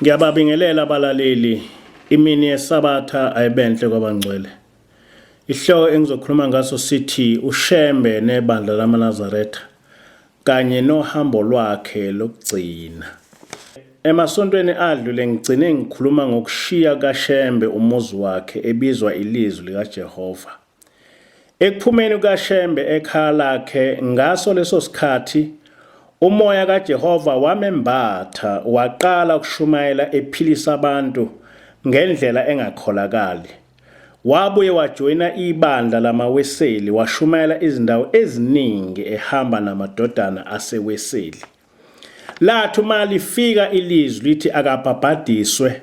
Ngiyababingelela abalaleli, imini yesabatha ayibenhle kwabangcwele. Ihloko engizokhuluma ngaso sithi uShembe neBandla lamaNazaretha kanye nohambo lwakhe lokugcina. Emasontweni adlule ngigcine ngikhuluma ngokushiya kaShembe umuzi wakhe ebizwa ilizwi likaJehova. Ekuphumeni kaShembe ekhaya lakhe ngaso leso sikhathi umoya kaJehova wamembatha waqala ukushumayela ephilisa abantu ngendlela engakholakali. Wabuye wajoyina ibandla lamaweseli washumayela izindawo eziningi ehamba namadodana aseweseli. Lathi uma lifika ilizwi lithi akabhabhadiswe,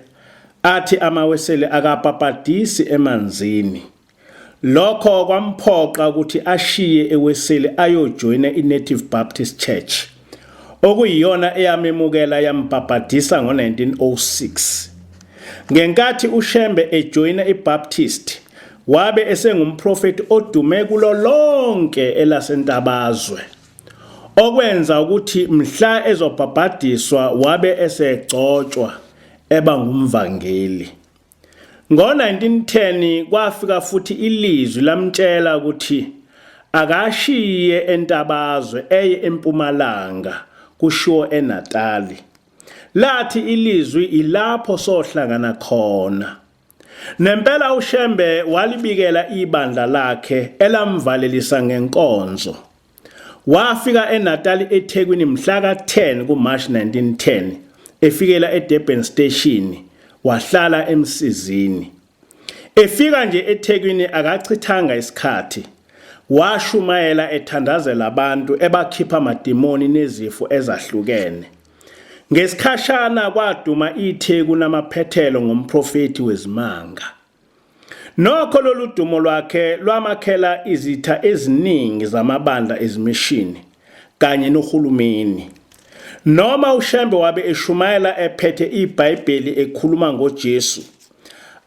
athi amaweseli akabhabhadisi emanzini. Lokho kwamphoqa ukuthi ashiye eweseli ayojoyina iNative Baptist Church, okuyiyona eyamemukela yambhabhadisa ngo-1906. Ngenkathi uShembe ejoyina iBaptist, wabe esengumprofeti odume kulo lonke elasentabazwe, okwenza ukuthi mhla ezobhabhadiswa wabe esegcotshwa eba ngumvangeli. Ngo-1910 kwafika futhi ilizwi lamtshela ukuthi akashiye entabazwe eye empumalanga kushiwo eNatali. Lathi ilizwi ilapho sohlangana khona. Nempela uShembe walibikela ibandla lakhe elamvalelisa ngenkonzo. Wafika eNatali eThekwini mhla ka-10 kuMarch 1910, efikela eDurban Station, wahlala emsizini. Efika nje eThekwini akachithanga isikhathi. Washumayela ethandazela abantu ebakhipha amadimoni nezifo ezahlukene. Ngesikhashana kwaduma iTheku namaphethelo ngomprofeti wezimanga. Nokho lolu dumo lwakhe lwamakhela izitha eziningi zamabandla ezimishini kanye nohulumeni. Noma uShembe wabe eshumayela ephethe iBhayibheli ekhuluma ngoJesu,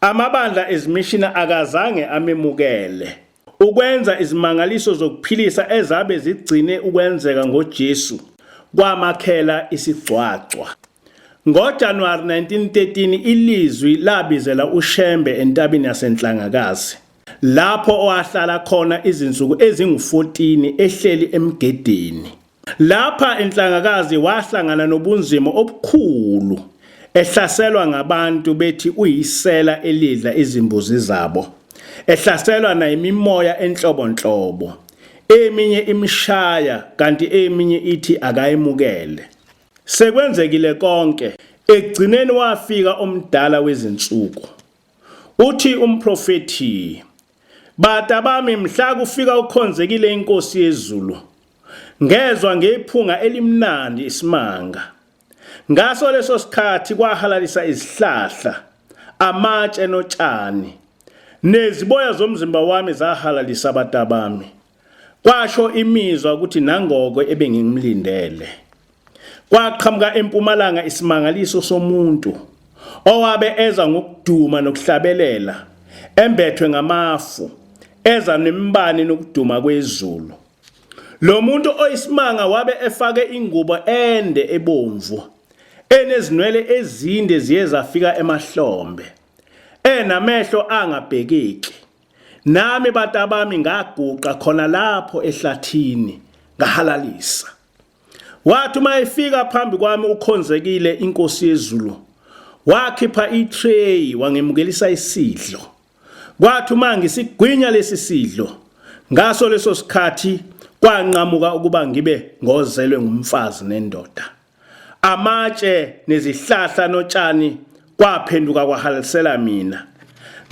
amabandla ezimishini akazange amemukele ukwenza izimangaliso zokuphilisa ezabe zigcine ukwenzeka ngoJesu kwamakhela isigcwagcwa. NgoJanuwari 1913 ilizwi labizela uShembe entabeni yaseNhlangakazi, lapho owahlala khona izinsuku ezingu-14 ehleli emgedeni. Lapha eNhlangakazi wahlangana nobunzima obukhulu, ehlaselwa ngabantu bethi uyisela elidla izimbuzi zabo, ehlaselwa nayimimoya enhlobonhlobo, eminye imshaya kanti eminye ithi akayemukele. Sekwenzekile konke, ekugcineni wafika omdala wezinsuku. Uthi umprofeti, "Bata bami, mhla kufika ukhonzekile inkosi yezulu, ngezwa ngephunga elimnandi isimanga. Ngaso leso sikhathi kwahalalisa izihlahla, amatshe notshani, neziboya zomzimba wami zahalalisa bata bami. Kwasho imizwa ukuthi nangoko ebengimlindele. Kwaqhamuka empumalanga isimangaliso somuntu, owabe eza ngokuduma nokuhlabelela, embethwe ngamafu, eza nembani nokuduma kwezulu. Lo muntu oyisimanga wabe efake ingubo ende ebomvu, enezinwele ezinde ziye zafika emahlombe, enamehlo angabhekeki. Nami bata bami ngaguqa khona lapho ehlathini ngahalalisa. Wathi uma efika phambi kwami ukhonzekile inkosi yezulu, wakhipha itray wangemukelisa isidlo. Kwathi uma ngisigwinya lesi sidlo, ngaso leso sikhathi kwanqamuka ukuba ngibe ngozelwe ngumfazi nendoda. Amatshe nezihlahla notshani kwaphenduka kwahalalisela mina.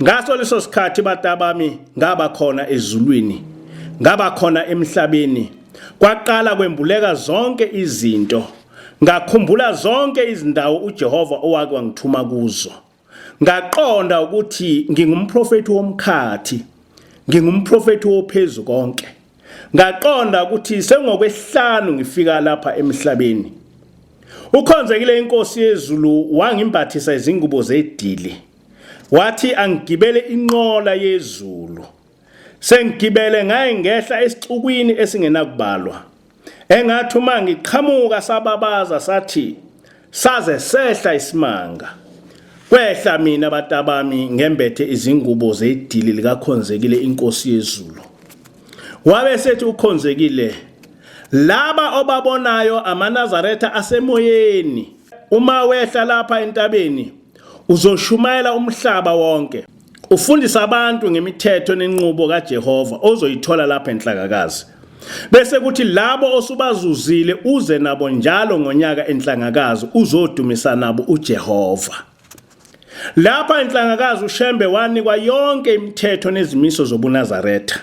Ngaso leso sikhathi bata bami ngaba khona ezulwini, ngaba khona emhlabeni. Kwaqala kwembuleka zonke izinto. Ngakhumbula zonke izindawo uJehova owake wangithuma kuzo. Ngaqonda ukuthi ngingumprofeti womkhathi, ngingumprofeti wophezulu konke. Ngaqonda ukuthi sengokwehlanu ngifika lapha emhlabeni. Ukhonzekile inkosi yezulu wangimbathisa izingubo zedili. Wathi angigibele inqola yezulu. Sengigibele ngaye ngehla esixukwini esingenakubalwa. Engathi uma ngiqhamuka sababaza sathi, saze sehla isimanga. Kwehla mina batabami ngembethe izingubo zedili likakhonzekile inkosi yezulu. Wabe sethi ukhonzekile, laba obabonayo amaNazaretha asemoyeni, uma wehla lapha entabeni uzoshumayela umhlaba wonke, ufundisa abantu ngemithetho nenqubo kaJehova ozoyithola lapha enhlangakazi. Bese kuthi labo osubazuzile uze nabo njalo ngonyaka enhlangakazi uzodumisa nabo uJehova. Lapha enhlangakazi uShembe wanikwa yonke imithetho nezimiso zobuNazaretha.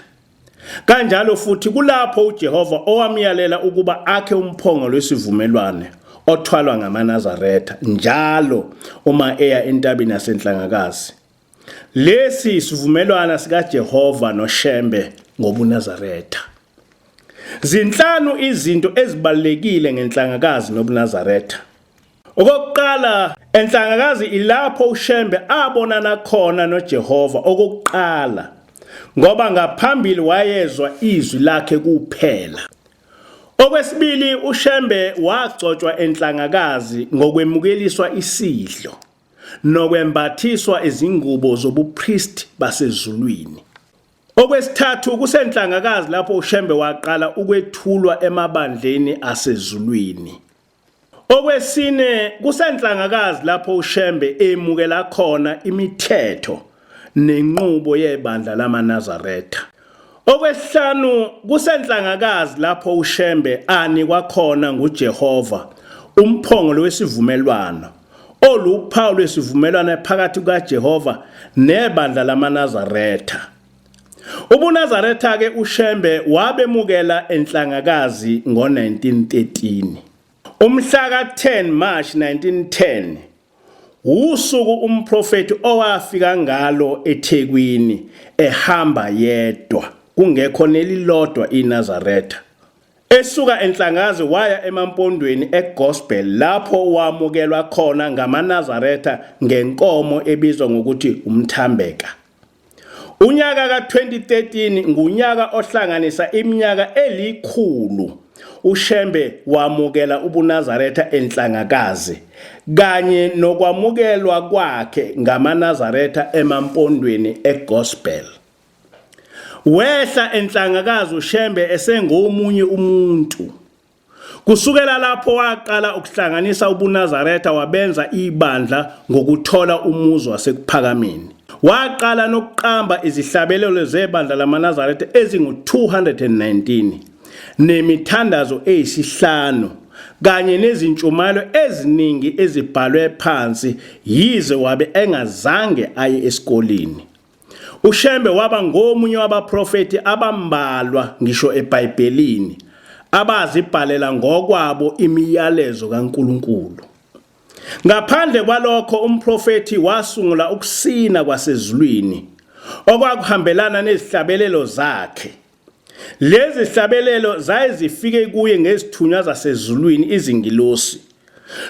Kanjalo futhi kulapho uJehova owamyalela ukuba akhe umphongo lwesivumelwane othwalwa ngamaNazaretha njalo uma eya entabeni yasenhlangakazi. Lesi sivumelwana sikaJehova noShembe ngobuNazaretha. Zinhlanu izinto ezibalekile ngenhlangakazi nobuNazaretha. Okokuqala, enhlangakazi ilapho uShembe abonana khona noJehova okokuqala, ngoba ngaphambili wayezwa izwi lakhe kuphela. Okwesibili, uShembe wagcotshwa enhlangakazi ngokwemukeliswa isidlo nokwembathiswa izingubo zobupriest basezulwini. Okwesithathu, kusenhlangakazi lapho uShembe waqala ukwethulwa emabandleni asezulwini. Okwesine, kusenhlangakazi lapho uShembe emukela khona imithetho nenqubo yebandla lamaNazaretha. Okwesihlanu, kusenhlangakazi lapho uShembe anikwa khona nguJehova umphongo lwesivumelwano oluphawu lwesivumelwano phakathi kukaJehova nebandla lamaNazaretha. UbuNazaretha ke uShembe wabemukela enhlangakazi ngo-1913. Umhla ka-10 March 1910 usuku umprofeti owafika ngalo eThekwini ehamba yedwa kungekho nelilodwa iNazaretha. Esuka enhlangakazi waya emampondweni eGospel lapho wamukelwa khona ngamaNazaretha ngenkomo ebizwa ngokuthi umthambeka. Unyaka ka-2013 ngunyaka ohlanganisa iminyaka eli100 uShembe wamukela ubuNazaretha enhlangakazi kanye nokwamukelwa kwakhe ngamaNazaretha emampondweni eGospel. Wehla enhlangakazi uShembe esengomunye umuntu. Kusukela lapho waqala ukuhlanganisa ubuNazaretha wabenza ibandla ngokuthola umuzi wasekuphakameni. Waqala nokuqamba izihlabelelo zebandla lamaNazaretha ezingu-219 nemithandazo eyisihlanu kanye nezintshumayelo eziningi ezibhalwe phansi yize wabe engazange aye esikoleni. uShembe waba ngomunye wabaprofeti abambalwa ngisho eBhayibhelini abazibhalela ngokwabo imiyalezo kaNkulunkulu. Ngaphandle kwalokho umprofeti wasungula ukusina kwasezulwini okwakuhambelana nezihlabelelo zakhe. Lezi zihlabelelo zayezifike kuye ngezithunywa zasezulwini izingilosi.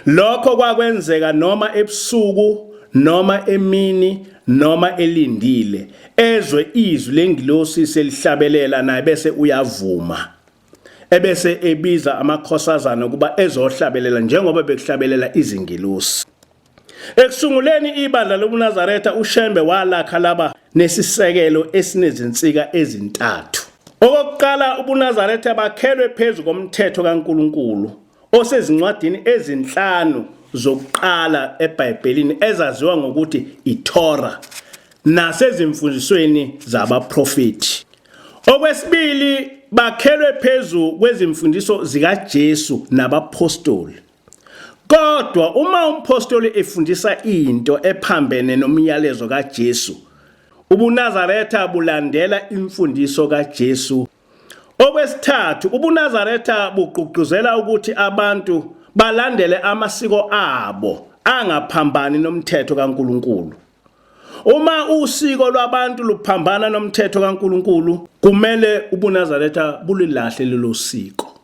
Lokho kwakwenzeka noma ebusuku noma emini noma elindile ezwe izwi lengilosi selihlabelela naye bese uyavuma. Ebese ebiza amakhosazana kuba ezohlabelela njengoba bekuhlabelela izingilosi. Ekusunguleni ibandla lobuNazaretha uShembe walakha laba nesisekelo esinezinsika ezintathu. Okokuqala, ubuNazaretha bakhelwe phezu komthetho kaNkulunkulu osezincwadini ezinhlanu zokuqala eBhayibhelini ezaziwa ngokuthi iTorah nasezimfundisweni zabaprofeti. Okwesibili, bakhelwe phezu kwezimfundiso zikaJesu nabapostoli. Kodwa uma umpostoli efundisa into ephambene nomyalezo kaJesu, ubuNazaretha bulandela imfundiso kaJesu. Okwesithathu, ubuNazaretha bugqugquzela ukuthi abantu balandele amasiko abo angaphambani nomthetho kaNkulunkulu. Uma usiko lwabantu luphambana nomthetho kaNkulunkulu, kumele ubuNazaretha bulilahle lelo siko.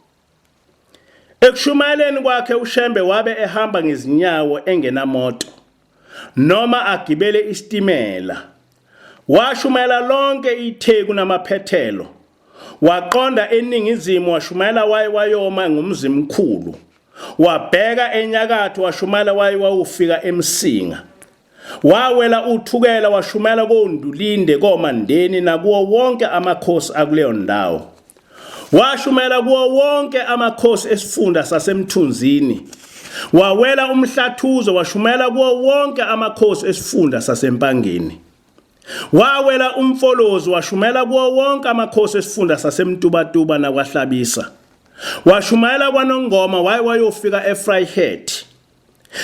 Ekushumayeleni kwakhe uShembe wabe ehamba ngezinyawo engenamoto noma agibele isitimela. Washumayela lonke iTheku namaphethelo. Waqonda eningizimu washumayela wayoma ngumzimkhulu. wabheka enyakatho washumela wayewufika eMsinga. Wawela uthukela washumela koNdulinde koMandeni nakuwo wonke amakhosi akuleyo ndawo. Washumela kuwo wonke amakhosi esifunda saseMthunzini. Wawela uMhlathuzo washumela kuwo wonke amakhosi esifunda saseMpangeni. Wawela uMfolozi washumela kuwo wonke amakhosi esifunda saseMtubatuba nakwaHlabisa. Washumela kwaNongoma wayewayofika eVryheid.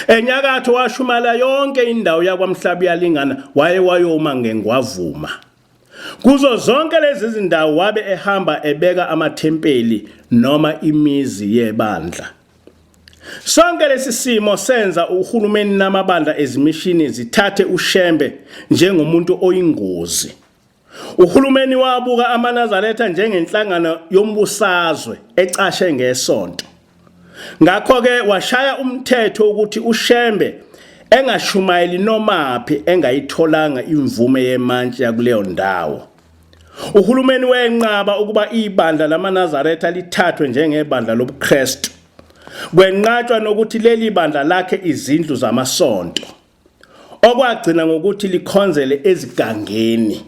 Enyakatho washumela yonke indawo yakwaMhlabi yalingana wayewayoma ngeNgwavuma. Kuzo zonke lezi zindawo wabe ehamba ebeka amathempeli noma imizi yeBandla. Sonke lesi simo senza uhulumeni namabandla ezimishini zithathe uShembe njengomuntu oyingozi. Uhulumeni wabuka amaNazaretha njengenhlangano yombusazwe ecashe ngesonto. Ngakho ke washaya umthetho ukuthi uShembe engashumayeli nomaphi engayitholanga imvume yemantshi yakuleyo ndawo. Uhulumeni wenqaba ukuba ibandla lamaNazaretha lithathwe njengebandla lobuKristu. Kwenqatshwa nokuthi leli bandla lakhe izindlu zamasonto, okwagcina ngokuthi likhonzele ezigangeni.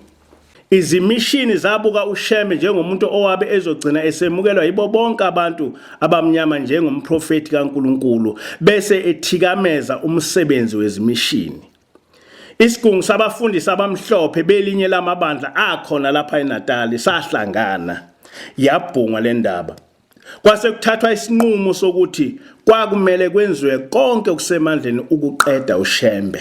Izimishini zabuka uShembe njengomuntu owabe ezogcina esemukelwa yibo bonke abantu abamnyama njengomprofeti kaNkulunkulu bese ethikameza umsebenzi wezimishini. Isigungu sabafundisi abamhlophe belinye lamabandla akhona lapha eNatali sahlangana yabhunga le ndaba. Kwase kuthathwa isinqumo sokuthi kwakumele kwenziwe konke okusemandleni ukuqeda uShembe.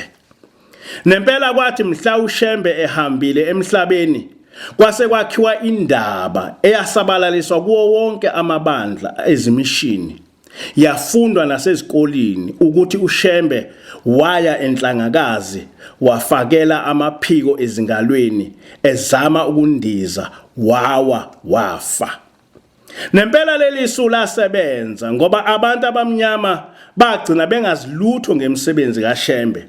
Nempela kwathi mhla uShembe ehambile emhlabeni kwase kwakhiwa indaba eyasabalaliswa kuwo wonke amabandla ezimishini. Yafundwa nasezikoleni ukuthi uShembe waya enhlangakazi wafakela amaphiko ezingalweni ezama ukundiza wafa. Nempela leli isu lasebenza ngoba abantu abamnyama bagcina bengazilutho ngemsebenzi kaShembe,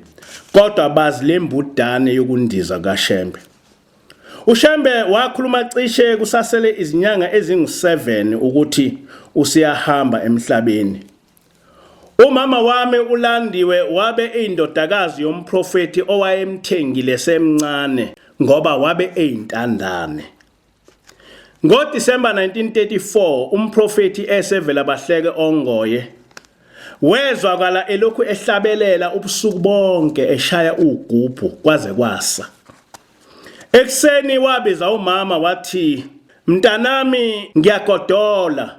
kodwa bazi lembudane yokundiza kaShembe. uShembe wakhuluma cishe kusasele izinyanga ezingu7 ukuthi usiyahamba emhlabeni. Umama wami uLandiwe wabe eyindodakazi yomprofeti owayemthengile semncane ngoba wabe eyintandane. NgoDisemba 1934 umprofeti esevela bahleke ongoye wezwakala elokhu ehlabelela ubusuku bonke eshaya ugubhu kwaze kwasa. Ekseni wabiza umama wathi, "Mntanami ngiyagodola,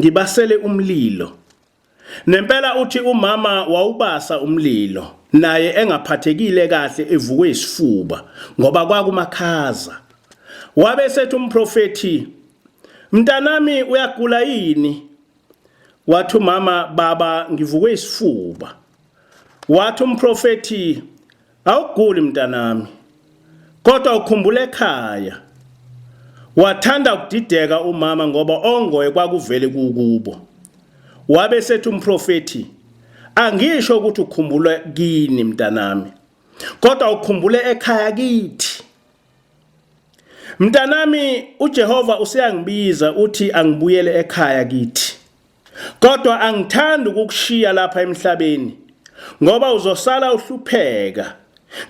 ngibasele umlilo." Nempela uthi umama wawubasa umlilo naye engaphathekile kahle evukwe isifuba ngoba kwakumakhaza. Wabe sethi umprofeti, "Mntanami uyagula yini?" Wathi umama, "Baba ngivukwe isifuba." Wathi umprofeti, "Awuguli mntanami, kodwa ukhumbule ekhaya." Wathanda ukudideka umama ngoba ongoye kwakuvele kukubo. Wabe sethi umprofeti, "Angisho ukuthi ukhumbule kini mntanami, kodwa ukhumbule ekhaya kithi. Mntanami, uJehova useyangibiza uthi angibuyele ekhaya kithi. Kodwa angithandi ukukushiya lapha emhlabeni ngoba uzosala uhlupheka.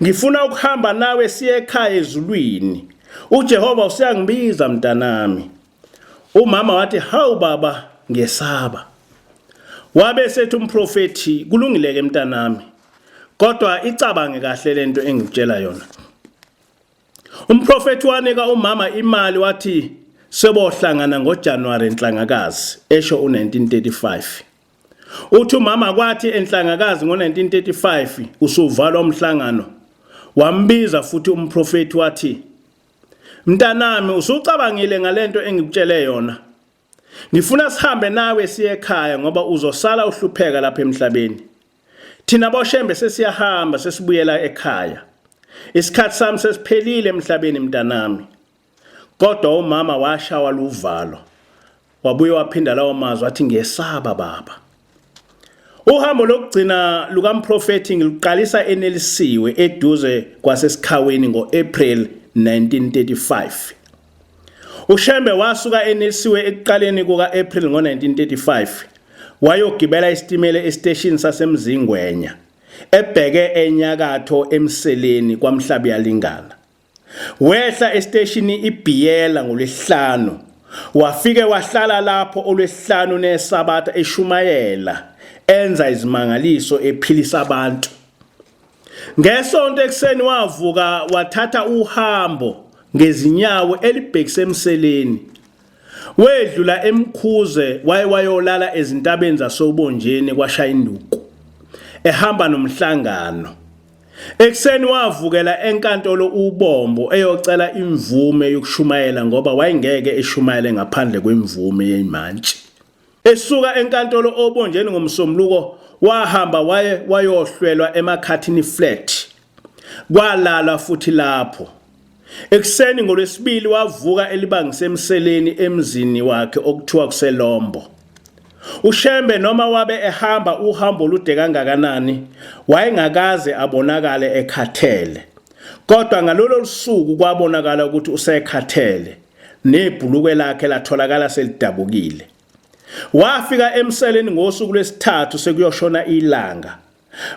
Ngifuna ukuhamba nawe siye ekhaya ezulwini. uJehova useyangibiza mntanami." Umama wathi, "Hawu baba, ngiyesaba." Wabe sethi umprofeti, "Kulungile ke mntanami, kodwa icabange kahle lento engikutshela yona." Umprofeti wanika umama imali wathi sebohlangana ngoJanuwari enhlangakazi esho u1935. Uthi umama kwathi enhlangakazi ngo1935 usuvalwa umhlangano. Wambiza futhi umprofeti wathi, "Mntanami, usucabangile ngalento engikutshele yona. Ngifuna sihambe nawe siye ekhaya ngoba uzosala uhlupheka lapha emhlabeni. Thina boShembe sesiyahamba sesibuyela ekhaya. Isikhathi sami sesiphelile emhlabeni mntanami." Kodwa umama washawa luvalo. Wabuye waphinda lawo mazwi wathi, "Ngiyesaba baba." Uhambo lokugcina lukamprofeti ngiluqalisa enelisiwe eduze kwasesikhaweni ngoApril 1935. uShembe wasuka enelisiwe ekuqaleni kukaApril ngo1935 wayogibela isitimela esiteshini sasemzingwenya ebheke enyakatho emseleni kwaMhlabi yalingana. Wehla esiteshini iBiyela ngolwesihlanu, wafike wahlala lapho olwesihlanu neSabatha eshumayela enza izimangaliso ephilisa abantu. Ngesonto ekseni wavuka wathatha uhambo ngezinyawo elibhekise emseleni. Wedlula eMkhuze wayolala ezintabeni zasobonjeni kwaShaya induku ehamba nomhlangano. Ekseni wavukela enkantolo uBombo eyocela imvume yokushumayela ngoba wayengeke eshumayele ngaphandle kwemvume yemantshi. Esuka enkantolo obonjeni ngomsombuluko wahamba wayohlwelwa eMakhathini flat. Kwalala futhi lapho. Ekseni ngolwesibili wavuka elibangisemseleni emzini wakhe okuthiwa kuseLombo. uShembe noma wabe ehamba uhambo olude kangakanani wayengakaze abonakale ekhathele. Kodwa ngalolo lusuku kwabonakala ukuthi usekhathele nebhulukwe lakhe latholakala selidabukile. Wafika emseleni ngosuku lwesithathu sekuyoshona ilanga.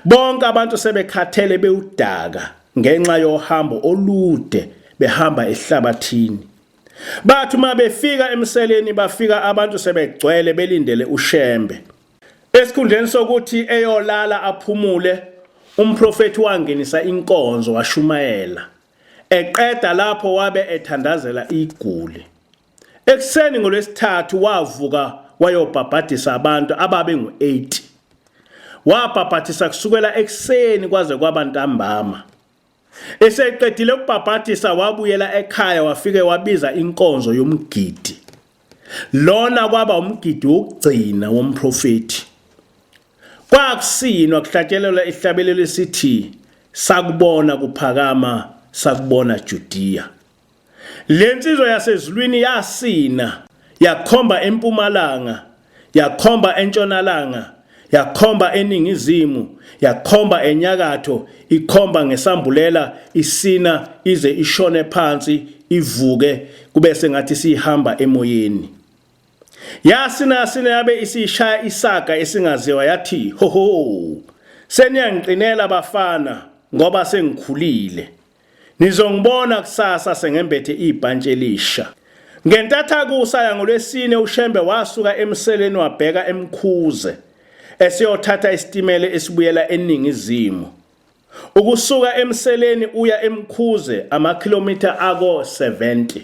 Bonke abantu sebekhathele bewudaka ngenxa yohambo olude behamba ehlabathini. Bathi uma befika emseleni bafika abantu sebegcwele belindele uShembe. Esikhundleni sokuthi eyolala aphumule, umprofeti wangenisa inkonzo washumayela. Eqeda lapho wabe ethandazela iguli. Ekseni ngolwesithathu wavuka wayobhabhadisa abantu ababe ngu-8. Wabhabhathisa kusukela ekseni kwaze kwaba ntambama. Eseqedile ukubhabhathisa wabuyela ekhaya wafike wabiza inkonzo yomgidi. Lona kwaba umgidi wokugcina womprofeti. Kwakusinwa kuhlatshelelwa ihlabelelo lesithi sakubona kuphakama sakubona Judiya. Lensizwa yasezulwini yasina yakhomba empumalanga, yakhomba entshonalanga, yakhomba eningizimu, yakhomba enyakatho, ikhomba ngesambulela, isina ize ishone phansi, ivuke kube sengathi sihamba emoyeni. Yasina yabe isishaya isaga esingaziwa yathi, "Ho, seniyangiqinela bafana ngoba sengikhulile. Nizongibona kusasa sengembethe ibhantshi elisha." Ngentatha kusaya ngolwesine uShembe wasuka emseleni wabheka eMkhuze esiyothatha isitimela esibuyela eningizimu. Ukusuka emseleni uya eMkhuze amakhilomitha ako 70.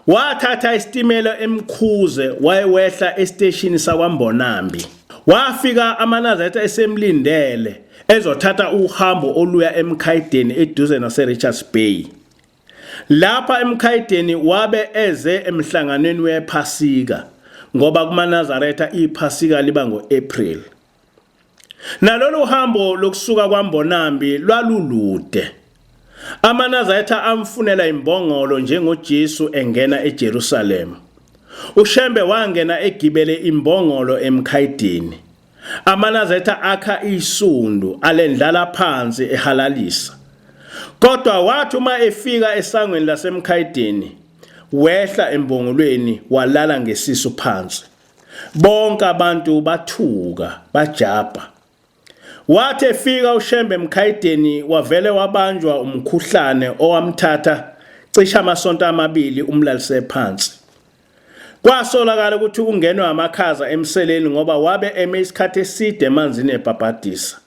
Wathatha isitimela eMkhuze wayewehla esiteshini sakwaMbonambi. Wafika amaNazaretha esemlindele ezothatha uhambo oluya eMkhayideni eduze naseRichards Bay. Lapha eMkhayideni wabe eze emhlanganweni wePhasika ngoba kumaNazaretha iPhasika liba ngo-April. Nalolu hambo lokusuka kwaMbonambi lwalulude. AmaNazaretha amfunela imbongolo njengoJesu engena eJerusalem. uShembe wangena egibele imbongolo eMkhayideni. AmaNazaretha akha isundu alendlala phansi ehalalisa. Kodwa wathi uma efika esangweni laseMkhayideni wehla embongolweni walala ngesisu phansi. Bonke abantu bathuka bajabha. Wathi efika uShembe eMkhayideni wavele wabanjwa umkhuhlane owamthatha cisha amasonto amabili umlalise phansi. Kwasolakala ukuthi ungenwe amakhaza emseleni ngoba wabe eme isikhathi eside emanzini ebhabhadisa.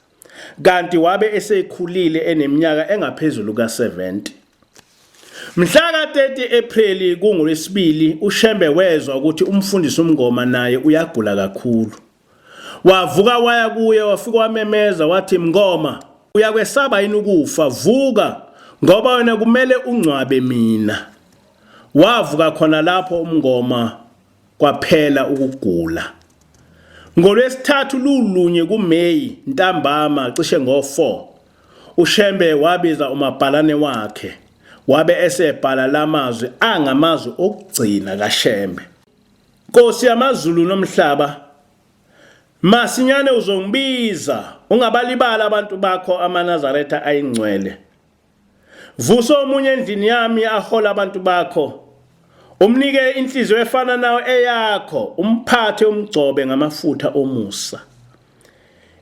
Kanti wabe esekhulile eneminyaka engaphezulu ka-70. Mhla ka-30 April kungolwesibili uShembe wezwa ukuthi umfundisi uMngoma naye uyagula kakhulu. Wavuka waya kuye wafika wamemeza wathi, "Mngoma, uyakwesaba yini ukufa? Vuka ngoba wena kumele ungcwabe mina." Wavuka khona lapho uMngoma kwaphela ukugula. Ngolwesithathu lulunye kuMeyi ntambama cishe ngo-4 uShembe wabiza umabhalane wakhe wabe esebhala lamazwi angamazwi okugcina kaShembe. "Nkosi yamaZulu nomhlaba, masinyane uzongibiza ungabalibala abantu bakho amaNazaretha ayingcwele. Vusa omunye endlini yami ahola abantu bakho umnike inhliziyo efana nayo eyakho, umphathe umgcobe ngamafutha omusa.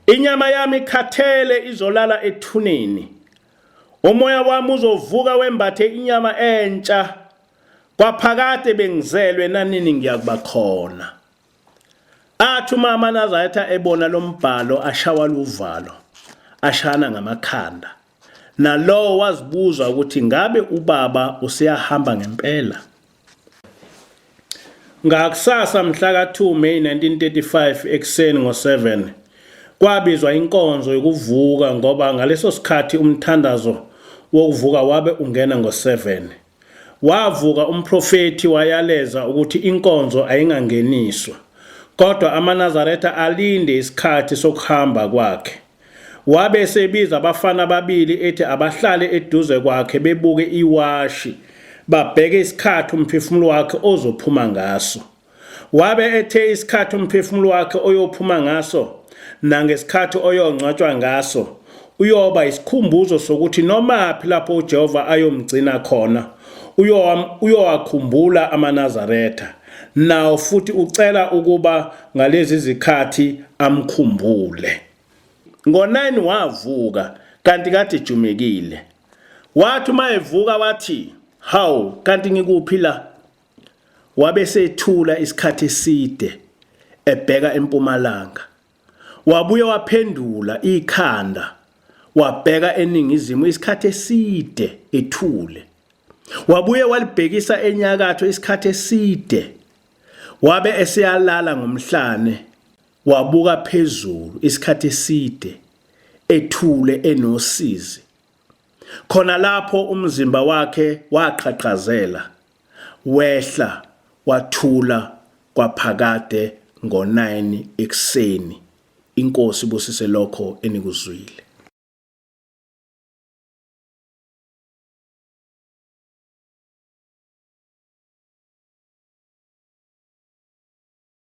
Inyama yami ikhathele izolala ethuneni, umoya wami uzovuka wembathe inyama entsha, kwaphakade bengizelwe nanini ngiyakuba khona. Athi lamaNazaretha ebona lo mbhalo ashawa luvalo, ashana ngamakhanda, nalowo wazibuza ukuthi ngabe ubaba useyahamba ngempela. Ngakusasa mhla ka-2 May 1935 ekuseni ngo-7 kwabizwa inkonzo yokuvuka ngoba ngaleso sikhathi umthandazo wokuvuka wabe ungena ngo-7. Wavuka umprofeti wayaleza ukuthi inkonzo ayingangeniswa, kodwa lamaNazaretha alinde isikhathi sokuhamba kwakhe. Wabe sebiza abafana ababili ethi abahlale eduze kwakhe bebuke iwashi, babheke isikhathi umphefumulo wakhe ozophuma ngaso. Wabe ethe isikhathi umphefumulo wakhe oyophuma ngaso nangesikhathi oyongcwatshwa ngaso uyoba isikhumbuzo sokuthi nomaphi lapho uJehova ayomgcina khona uyowakhumbula lamaNazaretha, nawo futhi ucela ukuba ngalezi zikhathi amkhumbule. Ngo-9 wavuka kanti kade ejumekile. Wathi uma evuka wathi, hawu kanti ngikuphi la? Wabe sethula isikhathi eside ebheka empumalanga. Wabuye waphendula ikhanda wabheka eningizimu isikhathi eside ethule. Wabuye walibhekisa enyakatho isikhathi eside. Wabe eseyalala ngomhlane wabuka phezulu isikhathi eside ethule enosizi. Khona lapho umzimba wakhe waqhaqhazela, wehla wathula kwaphakade ngo-9 ekuseni. Inkosi ibusise lokho enikuzwile.